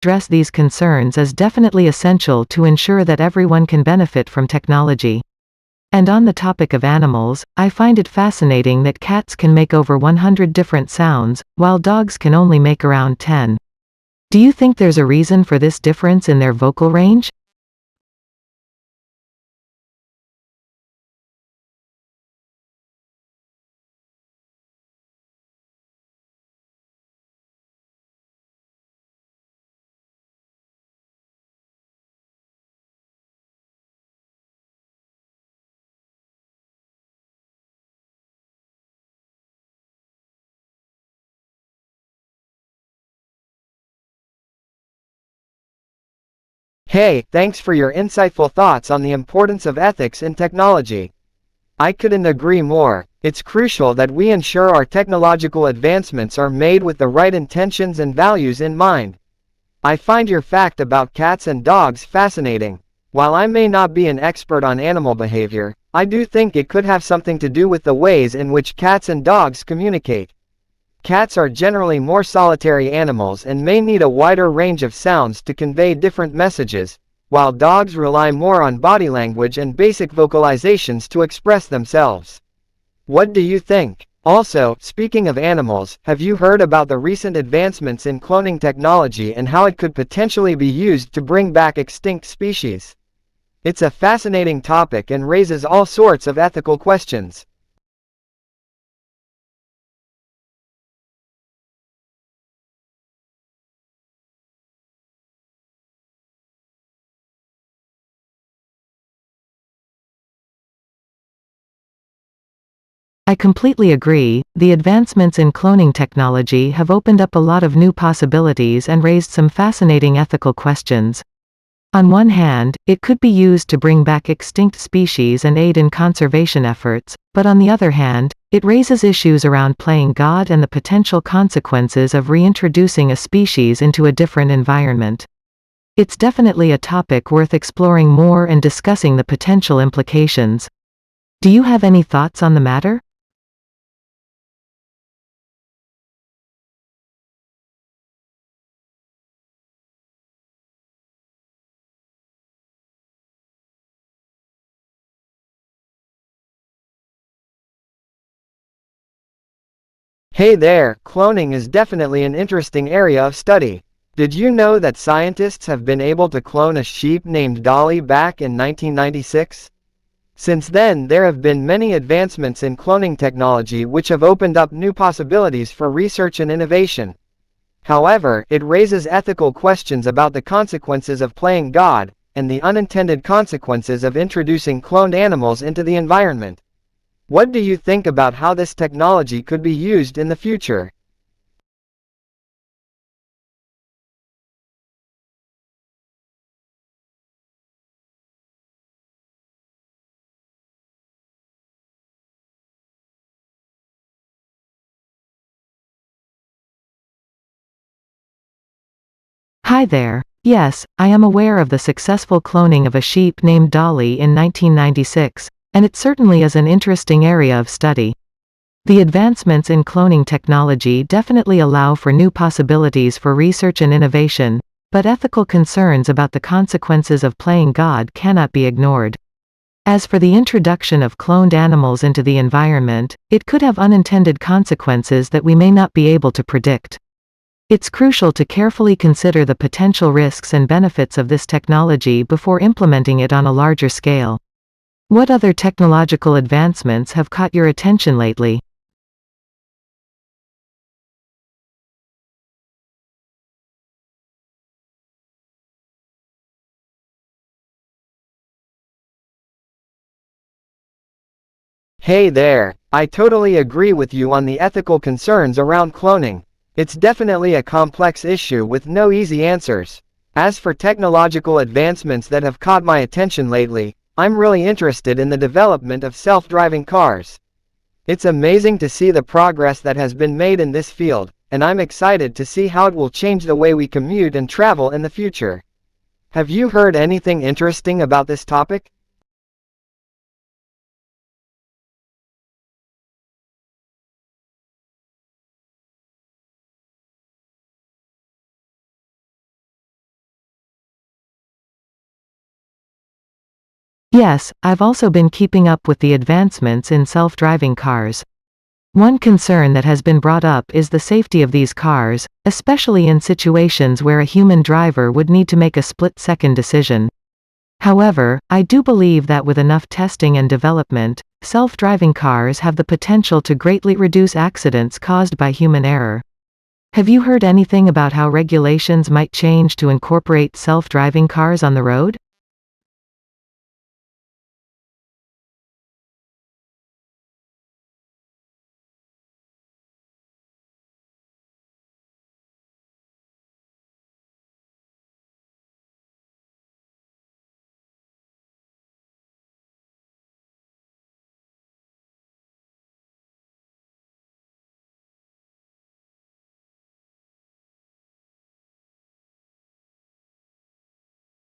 address these concerns is definitely essential to ensure that everyone can benefit from technology. And on the topic of animals, I find it fascinating that cats can make over 100 different sounds, while dogs can only make around 10. Do you think there's a reason for this difference in their vocal range? Hey, thanks for your insightful thoughts on the importance of ethics in technology. I couldn't agree more. It's crucial that we ensure our technological advancements are made with the right intentions and values in mind. I find your fact about cats and dogs fascinating. While I may not be an expert on animal behavior, I do think it could have something to do with the ways in which cats and dogs communicate. Cats are generally more solitary animals and may need a wider range of sounds to convey different messages, while dogs rely more on body language and basic vocalizations to express themselves. What do you think? Also, speaking of animals, have you heard about the recent advancements in cloning technology and how it could potentially be used to bring back extinct species? It's a fascinating topic and raises all sorts of ethical questions. I completely agree. The advancements in cloning technology have opened up a lot of new possibilities and raised some fascinating ethical questions. On one hand, it could be used to bring back extinct species and aid in conservation efforts, but on the other hand, it raises issues around playing God and the potential consequences of reintroducing a species into a different environment. It's definitely a topic worth exploring more and discussing the potential implications. Do you have any thoughts on the matter? Hey there, cloning is definitely an interesting area of study. Did you know that scientists have been able to clone a sheep named Dolly back in 1996? Since then, there have been many advancements in cloning technology which have opened up new possibilities for research and innovation. However, it raises ethical questions about the consequences of playing God, and the unintended consequences of introducing cloned animals into the environment. What do you think about how this technology could be used in the future? Hi there. Yes, I am aware of the successful cloning of a sheep named Dolly in 1996, and it certainly is an interesting area of study. The advancements in cloning technology definitely allow for new possibilities for research and innovation, but ethical concerns about the consequences of playing God cannot be ignored. As for the introduction of cloned animals into the environment, it could have unintended consequences that we may not be able to predict. It's crucial to carefully consider the potential risks and benefits of this technology before implementing it on a larger scale. What other technological advancements have caught your attention lately? Hey there, I totally agree with you on the ethical concerns around cloning. It's definitely a complex issue with no easy answers. As for technological advancements that have caught my attention lately, I'm really interested in the development of self-driving cars. It's amazing to see the progress that has been made in this field, and I'm excited to see how it will change the way we commute and travel in the future. Have you heard anything interesting about this topic? Yes, I've also been keeping up with the advancements in self-driving cars. One concern that has been brought up is the safety of these cars, especially in situations where a human driver would need to make a split-second decision. However, I do believe that with enough testing and development, self-driving cars have the potential to greatly reduce accidents caused by human error. Have you heard anything about how regulations might change to incorporate self-driving cars on the road?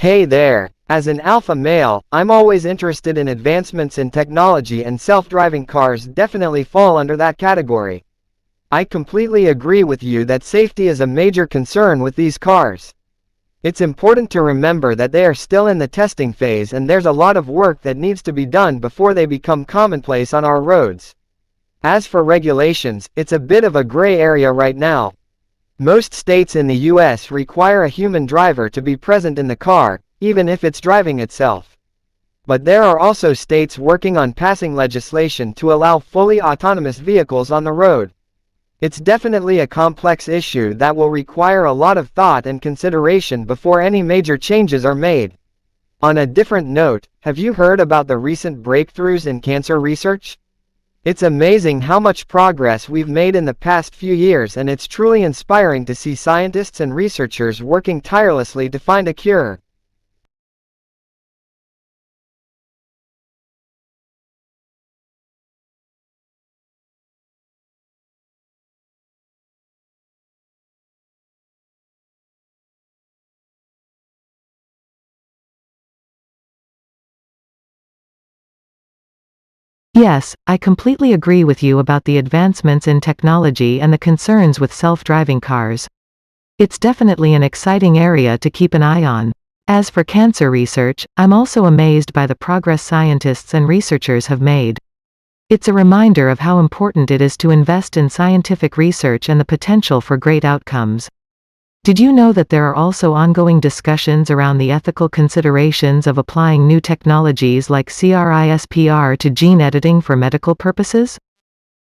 Hey there, as an alpha male, I'm always interested in advancements in technology, and self-driving cars definitely fall under that category. I completely agree with you that safety is a major concern with these cars. It's important to remember that they are still in the testing phase and there's a lot of work that needs to be done before they become commonplace on our roads. As for regulations, it's a bit of a gray area right now. Most states in the US require a human driver to be present in the car, even if it's driving itself. But there are also states working on passing legislation to allow fully autonomous vehicles on the road. It's definitely a complex issue that will require a lot of thought and consideration before any major changes are made. On a different note, have you heard about the recent breakthroughs in cancer research? It's amazing how much progress we've made in the past few years, and it's truly inspiring to see scientists and researchers working tirelessly to find a cure. Yes, I completely agree with you about the advancements in technology and the concerns with self-driving cars. It's definitely an exciting area to keep an eye on. As for cancer research, I'm also amazed by the progress scientists and researchers have made. It's a reminder of how important it is to invest in scientific research and the potential for great outcomes. Did you know that there are also ongoing discussions around the ethical considerations of applying new technologies like CRISPR to gene editing for medical purposes?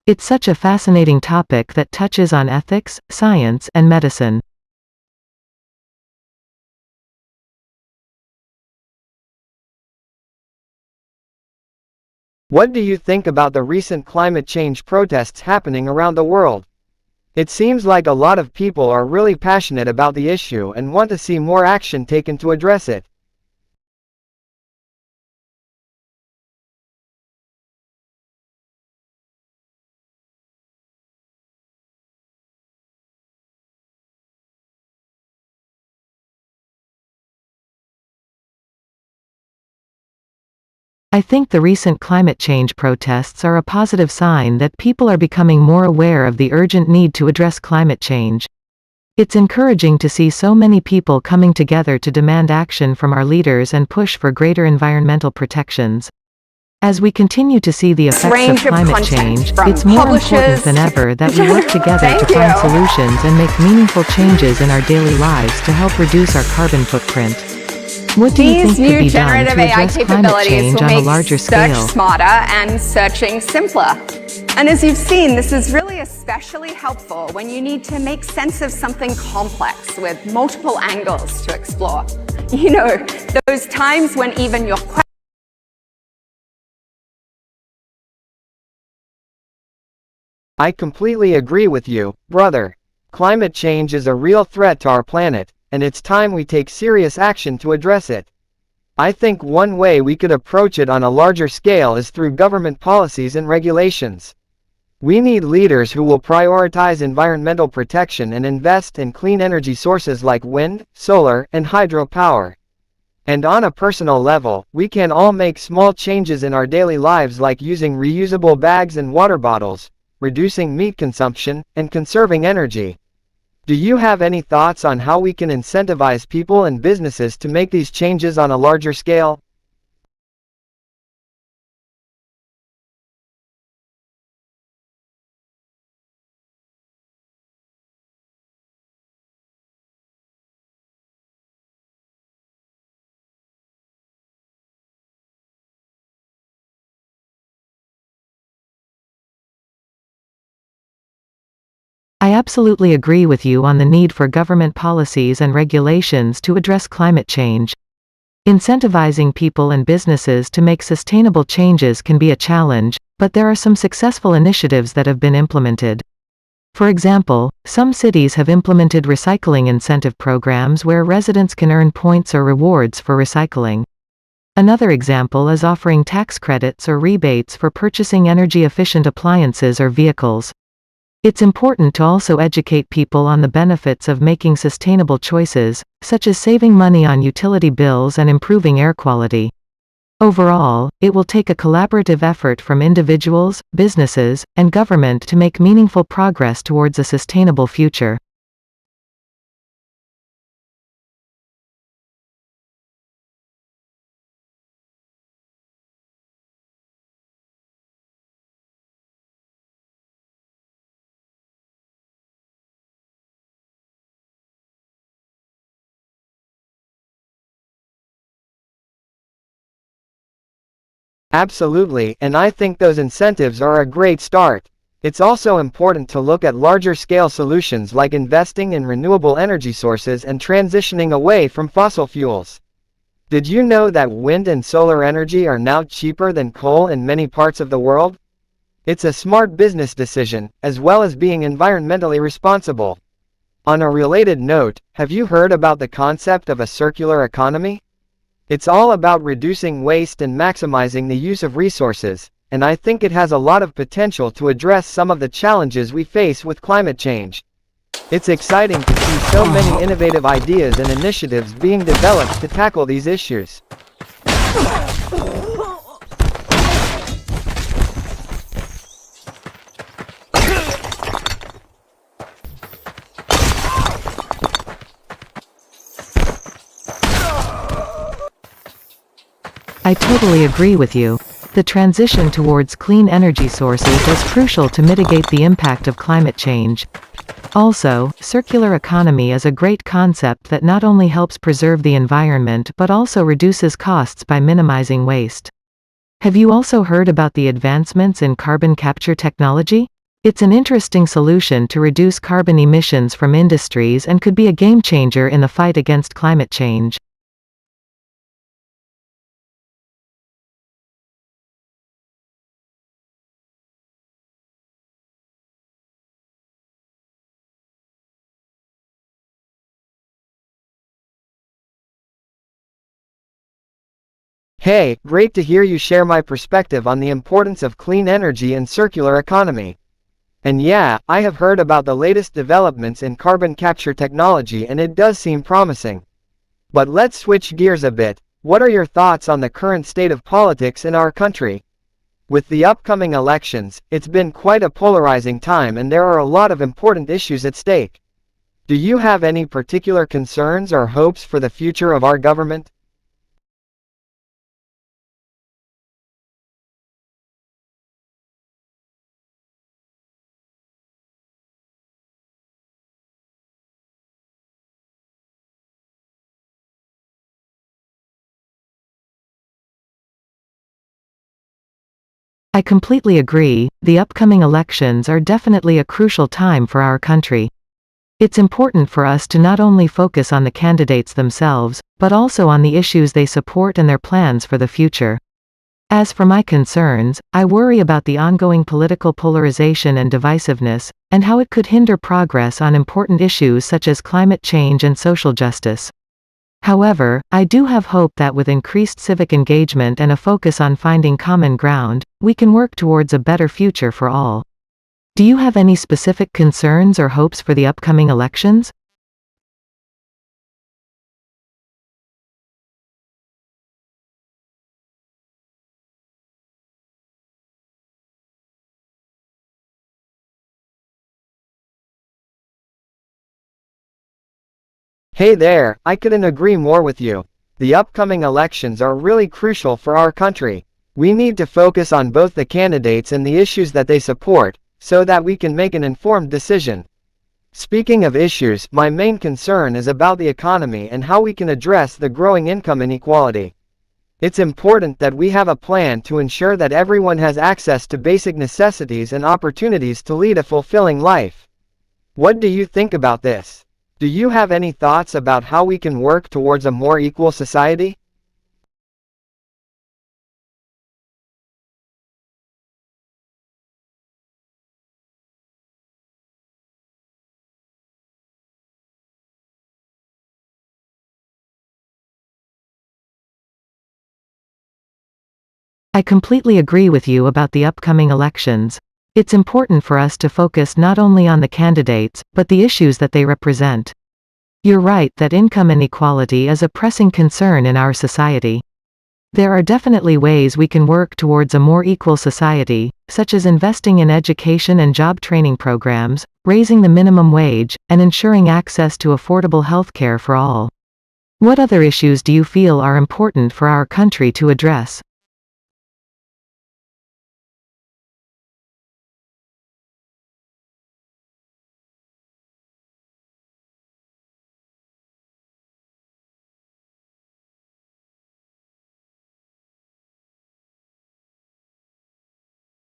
It's such a fascinating topic that touches on ethics, science, and medicine. What do you think about the recent climate change protests happening around the world? It seems like a lot of people are really passionate about the issue and want to see more action taken to address it. I think the recent climate change protests are a positive sign that people are becoming more aware of the urgent need to address climate change. It's encouraging to see so many people coming together to demand action from our leaders and push for greater environmental protections. As we continue to see the effects of climate change, it's more important than ever that we work together to find solutions and make meaningful changes in our daily lives to help reduce our carbon footprint. What do you think could be done to address climate change on a larger scale? Search smarter and searching simpler. And as you've seen, this is really especially helpful when you need to make sense of something complex with multiple angles to explore. You know, those times when even your I completely agree with you, brother. Climate change is a real threat to our planet, and it's time we take serious action to address it. I think one way we could approach it on a larger scale is through government policies and regulations. We need leaders who will prioritize environmental protection and invest in clean energy sources like wind, solar, and hydropower. And on a personal level, we can all make small changes in our daily lives, like using reusable bags and water bottles, reducing meat consumption, and conserving energy. Do you have any thoughts on how we can incentivize people and businesses to make these changes on a larger scale? absolutely agree with you on the need for government policies and regulations to address climate change. Incentivizing people and businesses to make sustainable changes can be a challenge, but there are some successful initiatives that have been implemented. For example, some cities have implemented recycling incentive programs where residents can earn points or rewards for recycling. Another example is offering tax credits or rebates for purchasing energy-efficient appliances or vehicles. It's important to also educate people on the benefits of making sustainable choices, such as saving money on utility bills and improving air quality. Overall, it will take a collaborative effort from individuals, businesses, and government to make meaningful progress towards a sustainable future. Absolutely, and I think those incentives are a great start. It's also important to look at larger-scale solutions like investing in renewable energy sources and transitioning away from fossil fuels. Did you know that wind and solar energy are now cheaper than coal in many parts of the world? It's a smart business decision, as well as being environmentally responsible. On a related note, have you heard about the concept of a circular economy? It's all about reducing waste and maximizing the use of resources, and I think it has a lot of potential to address some of the challenges we face with climate change. It's exciting to see so many innovative ideas and initiatives being developed to tackle these issues. I totally agree with you. The transition towards clean energy sources is crucial to mitigate the impact of climate change. Also, circular economy is a great concept that not only helps preserve the environment but also reduces costs by minimizing waste. Have you also heard about the advancements in carbon capture technology? It's an interesting solution to reduce carbon emissions from industries and could be a game changer in the fight against climate change. Hey, great to hear you share my perspective on the importance of clean energy and circular economy. And yeah, I have heard about the latest developments in carbon capture technology and it does seem promising. But let's switch gears a bit. What are your thoughts on the current state of politics in our country? With the upcoming elections, it's been quite a polarizing time and there are a lot of important issues at stake. Do you have any particular concerns or hopes for the future of our government? I completely agree, the upcoming elections are definitely a crucial time for our country. It's important for us to not only focus on the candidates themselves, but also on the issues they support and their plans for the future. As for my concerns, I worry about the ongoing political polarization and divisiveness, and how it could hinder progress on important issues such as climate change and social justice. However, I do have hope that with increased civic engagement and a focus on finding common ground, we can work towards a better future for all. Do you have any specific concerns or hopes for the upcoming elections? Hey there, I couldn't agree more with you. The upcoming elections are really crucial for our country. We need to focus on both the candidates and the issues that they support, so that we can make an informed decision. Speaking of issues, my main concern is about the economy and how we can address the growing income inequality. It's important that we have a plan to ensure that everyone has access to basic necessities and opportunities to lead a fulfilling life. What do you think about this? Do you have any thoughts about how we can work towards a more equal society? I completely agree with you about the upcoming elections. It's important for us to focus not only on the candidates, but the issues that they represent. You're right that income inequality is a pressing concern in our society. There are definitely ways we can work towards a more equal society, such as investing in education and job training programs, raising the minimum wage, and ensuring access to affordable healthcare for all. What other issues do you feel are important for our country to address?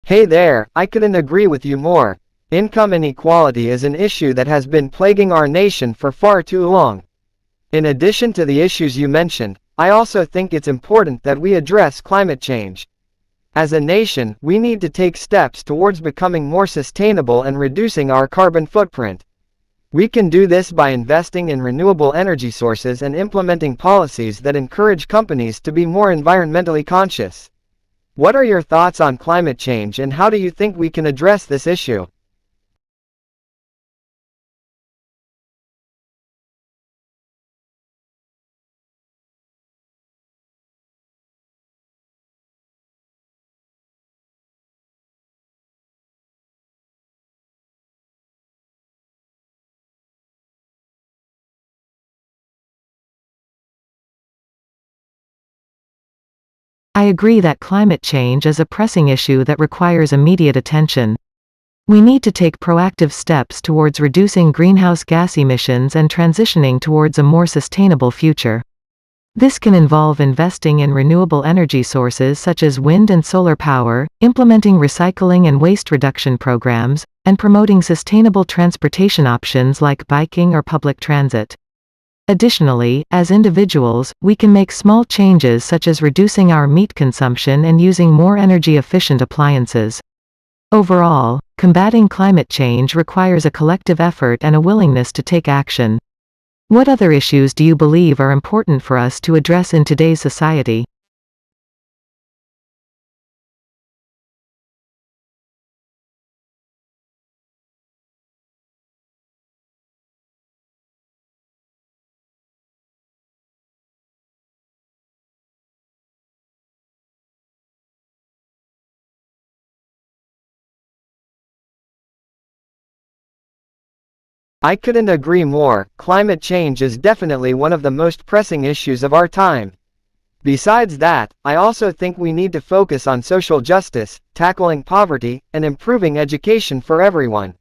Hey there, I couldn't agree with you more. Income inequality is an issue that has been plaguing our nation for far too long. In addition to the issues you mentioned, I also think it's important that we address climate change. As a nation, we need to take steps towards becoming more sustainable and reducing our carbon footprint. We can do this by investing in renewable energy sources and implementing policies that encourage companies to be more environmentally conscious. What are your thoughts on climate change and how do you think we can address this issue? I agree that climate change is a pressing issue that requires immediate attention. We need to take proactive steps towards reducing greenhouse gas emissions and transitioning towards a more sustainable future. This can involve investing in renewable energy sources such as wind and solar power, implementing recycling and waste reduction programs, and promoting sustainable transportation options like biking or public transit. Additionally, as individuals, we can make small changes such as reducing our meat consumption and using more energy-efficient appliances. Overall, combating climate change requires a collective effort and a willingness to take action. What other issues do you believe are important for us to address in today's society? I couldn't agree more. Climate change is definitely one of the most pressing issues of our time. Besides that, I also think we need to focus on social justice, tackling poverty, and improving education for everyone.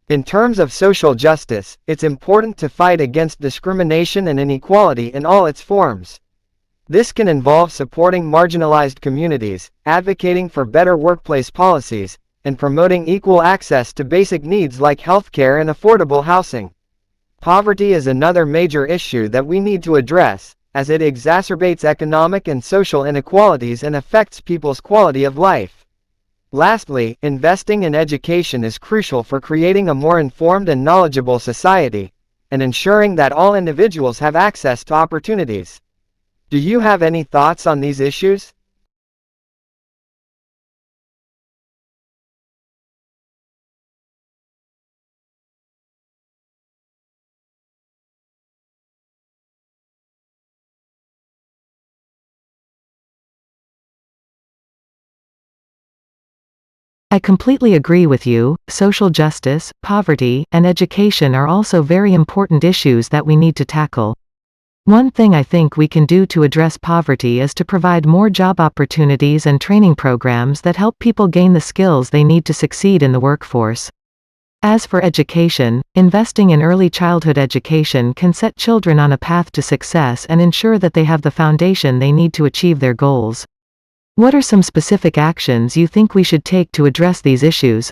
In terms of social justice, it's important to fight against discrimination and inequality in all its forms. This can involve supporting marginalized communities, advocating for better workplace policies, and promoting equal access to basic needs like healthcare and affordable housing. Poverty is another major issue that we need to address, as it exacerbates economic and social inequalities and affects people's quality of life. Lastly, investing in education is crucial for creating a more informed and knowledgeable society, and ensuring that all individuals have access to opportunities. Do you have any thoughts on these issues? I completely agree with you. Social justice, poverty, and education are also very important issues that we need to tackle. One thing I think we can do to address poverty is to provide more job opportunities and training programs that help people gain the skills they need to succeed in the workforce. As for education, investing in early childhood education can set children on a path to success and ensure that they have the foundation they need to achieve their goals. What are some specific actions you think we should take to address these issues?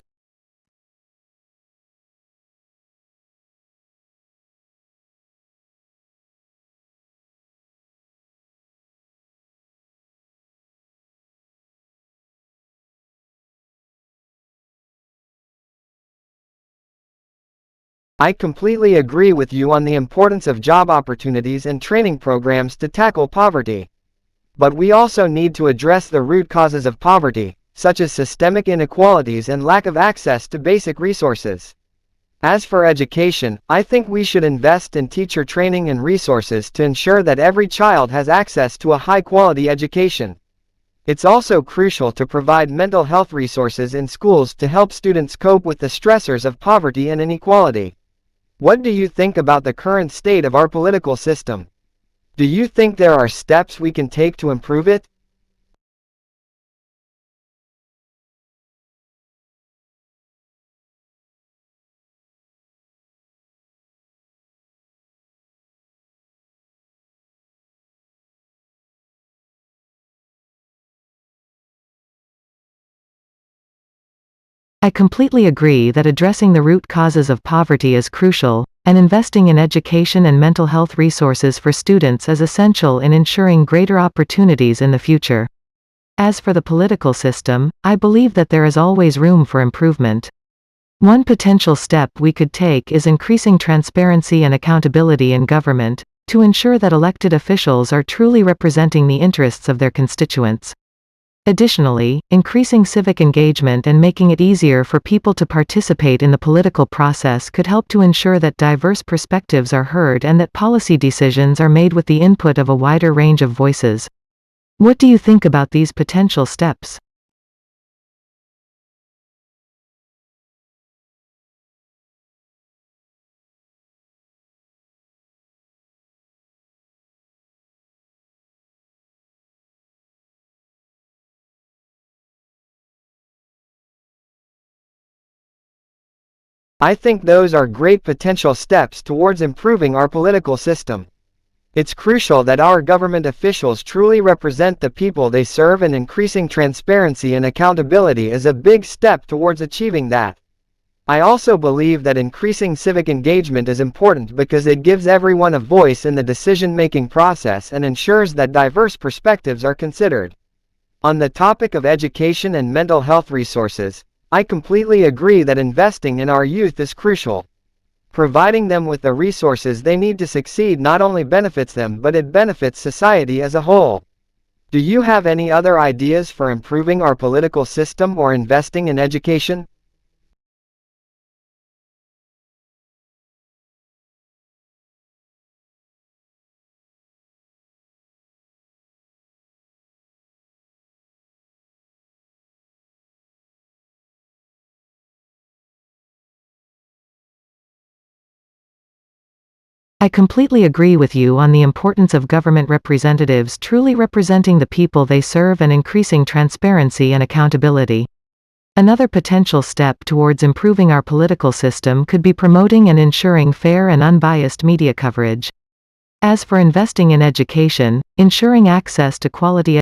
I completely agree with you on the importance of job opportunities and training programs to tackle poverty. But we also need to address the root causes of poverty, such as systemic inequalities and lack of access to basic resources. As for education, I think we should invest in teacher training and resources to ensure that every child has access to a high-quality education. It's also crucial to provide mental health resources in schools to help students cope with the stressors of poverty and inequality. What do you think about the current state of our political system? Do you think there are steps we can take to improve it? I completely agree that addressing the root causes of poverty is crucial, and investing in education and mental health resources for students is essential in ensuring greater opportunities in the future. As for the political system, I believe that there is always room for improvement. One potential step we could take is increasing transparency and accountability in government, to ensure that elected officials are truly representing the interests of their constituents. Additionally, increasing civic engagement and making it easier for people to participate in the political process could help to ensure that diverse perspectives are heard and that policy decisions are made with the input of a wider range of voices. What do you think about these potential steps? I think those are great potential steps towards improving our political system. It's crucial that our government officials truly represent the people they serve, and increasing transparency and accountability is a big step towards achieving that. I also believe that increasing civic engagement is important because it gives everyone a voice in the decision-making process and ensures that diverse perspectives are considered. On the topic of education and mental health resources, I completely agree that investing in our youth is crucial. Providing them with the resources they need to succeed not only benefits them, but it benefits society as a whole. Do you have any other ideas for improving our political system or investing in education? I completely agree with you on the importance of government representatives truly representing the people they serve and increasing transparency and accountability. Another potential step towards improving our political system could be promoting and ensuring fair and unbiased media coverage. As for investing in education, ensuring access to quality